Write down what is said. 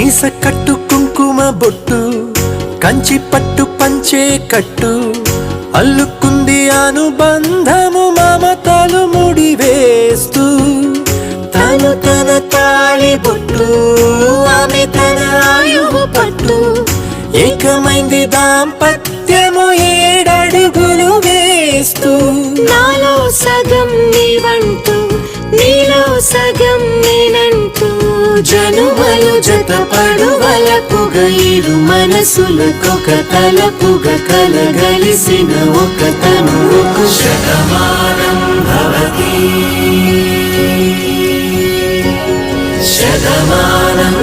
మీస కట్టు కుంకుమ బొట్టు కంచి పట్టు పంచే కట్టు అల్లుకుంది అనుబంధము మమతలు ముడివేస్తూ తను తన తాళి బొట్టు ఆమె తన ఆయువు పట్టు ఏకమైంది దాంపత్యము 7 అడుగులు వేస్తూ నాలో సగం నీవంటూ నీలో సగం నేనంటూ జనుమలు జతపడువలపుగ ఇరు మనసులకొక తలపుగ కలగలిసిన ఒక తనువుకు శతమానం భవతి శతమానం